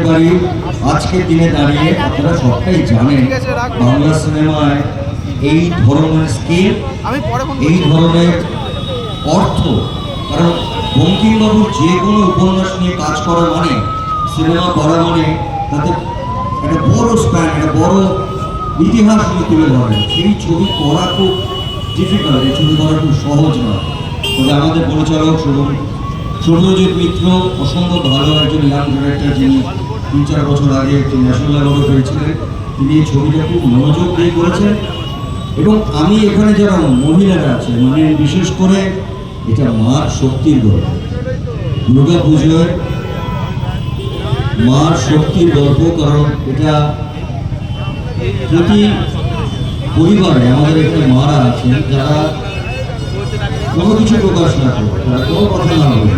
পারি আজকের দিনে দাঁড়িয়ে আপনারা সবটাই জানেন বাংলা সিনেমায় এই ধরনের স্কেল, এই ধরনের অর্থ, কারণ বঙ্কিমবাবুর যে কোনো উপন্যাস নিয়ে কাজ করা মানে, সিনেমা করা মানে তাতে একটা বড় স্প্যান, একটা বড় ইতিহাস নিয়ে তুলে ধরেন। সেই ছবি করা খুব ডিফিকাল্ট, এই ছবি করা খুব সহজ নয়। তবে আমাদের পরিচালক শুভজিৎ মিত্র অসম্ভব ভালো একজন ইয়াং ডিরেক্টর, যিনি 3-4 বছর আগে একটি ন্যাশনাল অ্যাওয়ার্ড পেয়েছিলেন। তিনি এই ছবিটা খুব মনোযোগ দিয়ে করেছেন। এবং আমি এখানে যারা মহিলারা আছে, মানে বিশেষ করে এটা মার শক্তির গল্প, দুর্গা পুজোয় মার শক্তির গল্প। কারণ এটা প্রতি পরিবারে আমাদের এখানে মারা আছেন যারা কোনো কিছু প্রকাশ না করে, তারা কোনো কথা না বলে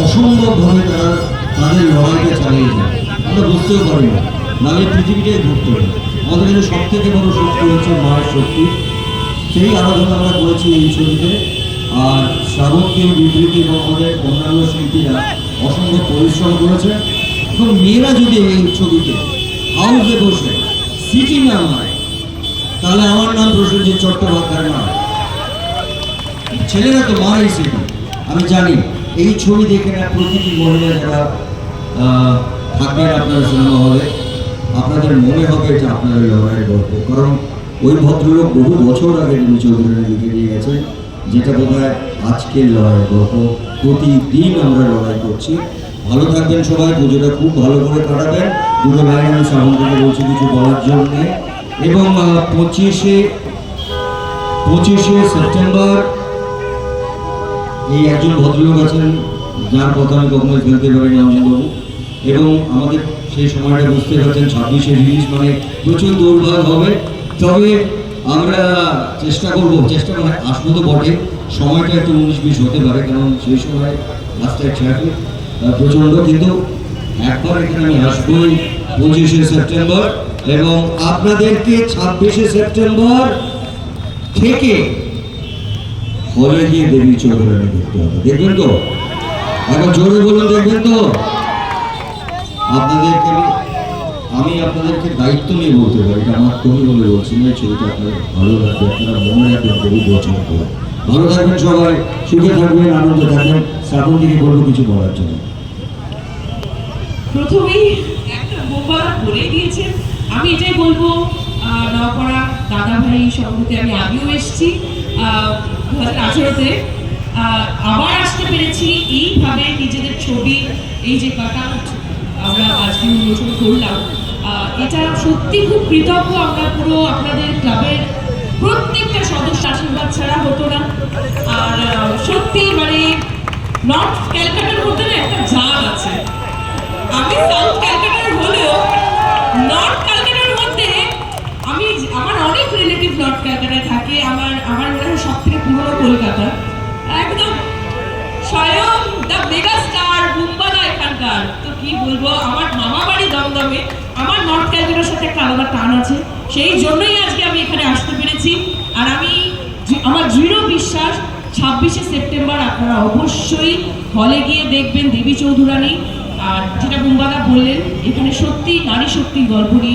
অসম্ভবভাবে তারা তাদের লড়াইটা চালিয়ে যায়। আমরা বুঝতেও পারি না, নাহলে পৃথিবীটাই ঘুরতে হবে। আমাদের কাছে সব থেকে বড় শক্তি হচ্ছে মায়ের শক্তি। সেই আরাধনা আমরা করেছি এই ছবিতে। আর শ্রাবণকেও বিবৃতি এবং আমাদের অন্যান্য শিল্পীরা অসম্ভব পরিশ্রম করেছে। এবং মেয়েরা যদি এই ছবিতে হাউসে বসে সিটি না হয়, তাহলে আমার নাম প্রসেনজিৎ চট্টোপাধ্যায় না, ছেলেরা তো মারাই সিটি। আমি জানি এই ছবি দেখে না প্রতিটি মহিলা যারা থাকবেন আপনারা সিনেমা হলে, আপনাদের মনে হবে এটা আপনাদের লড়াইয়ের গল্প। কারণ ওই ভদ্রলোক বহু বছর আগে তিনি চৌধুরী লিখে দিয়ে গেছেন, যেটা বোধ হয় আজকের লড়াইয়ের গল্প। প্রতিদিন আমরা লড়াই করছি। ভালো থাকবেন সবাই, পুজোটা খুব ভালো করে কাটাবেন। দুটো লাইন আমি শ্রাবণ থেকে বলছি কিছু বলার জন্যে। এবং 25শে সেপ্টেম্বর এই একজন ভদ্রলোক আছেন যার কথা আমি কখনোই ফেলতে পারি না, অঞ্জনবাবু। এবং আমাদের সেই সময়টা বুঝতে পারছেন 26শে রিলিজ মানে প্রচুর দৌড়ভাগ হবে। তবে আমরা চেষ্টা করবো, চেষ্টা মানে আসবো তো বটে, সময়টা একটু 19-20 হতে পারে, কারণ সেই সময় রাস্তায় ট্রাফিক প্রচণ্ড। কিন্তু একবার এখানে আমি আসবোই 25শে সেপ্টেম্বর, এবং আপনাদেরকে 26শে সেপ্টেম্বর থেকে হলে গিয়ে দেবী চৌধুরানী দেখতে হবে। দেখবেন তো? এখন জোরে বলুন, দেখবেন তো? আপনাদেরকে আমি আপনাদেরকে দায়িত্ব নিয়ে বলতে পারি, এটা আমার কবি বলে বলছি না, ছবিটা আপনাদের ভালো লাগবে, আপনারা মনে রাখবেন দেবী বছর করে। ভালো থাকবেন সবাই, সুখে থাকবেন, আনন্দে থাকবেন। শ্রাবণ থেকে বলবো কিছু বলার জন্য। প্রথমেই একটা মোবারক বলে দিয়েছেন, আমি এটাই বলবো, নওপাড়া দাদা ভাই সম্পর্কে আমি আগেও এসেছি 2018-তে, আবার আসতে পেরেছি এইভাবে নিজেদের ছবি, এই যে কাটাউট আমরা আজকে উন্মোচন করলাম, এটা সত্যি খুব কৃতজ্ঞ আমরা পুরো আপনাদের ক্লাবের প্রত্যেকটা সদস্য, আশীর্বাদ ছাড়া হতো না। আর সত্যি মানে নর্থ ক্যালকাটার মধ্যে একটা জাগ আছে। আমি সাউথ ক্যালকাটার হলেও নর্থ ক্যালকাটার মধ্যে আমার অনেক রিলেটিভ নর্থ ক্যালকাটায় থাকে। আমার মনে হয় সব থেকে পুরনো কলকাতা, একদম স্বয়ং দ্য মেগা স্টার বুম্বাদা এখানকার। তো কি বলবো, আমার মামা বাড়ি দমদমে, আমার নর্থ ক্যালকাটার সাথে একটা আলাদা টান আছে। সেই জন্যই আজকে আমি এখানে আসতে পেরেছি। আর আমার দৃঢ় বিশ্বাস 26শে সেপ্টেম্বর আপনারা অবশ্যই হলে গিয়ে দেখবেন দেবী চৌধুরানী। আর যেটা বুম্বাদা বললেন, এখানে সত্যি নারী শক্তির গল্প নিয়ে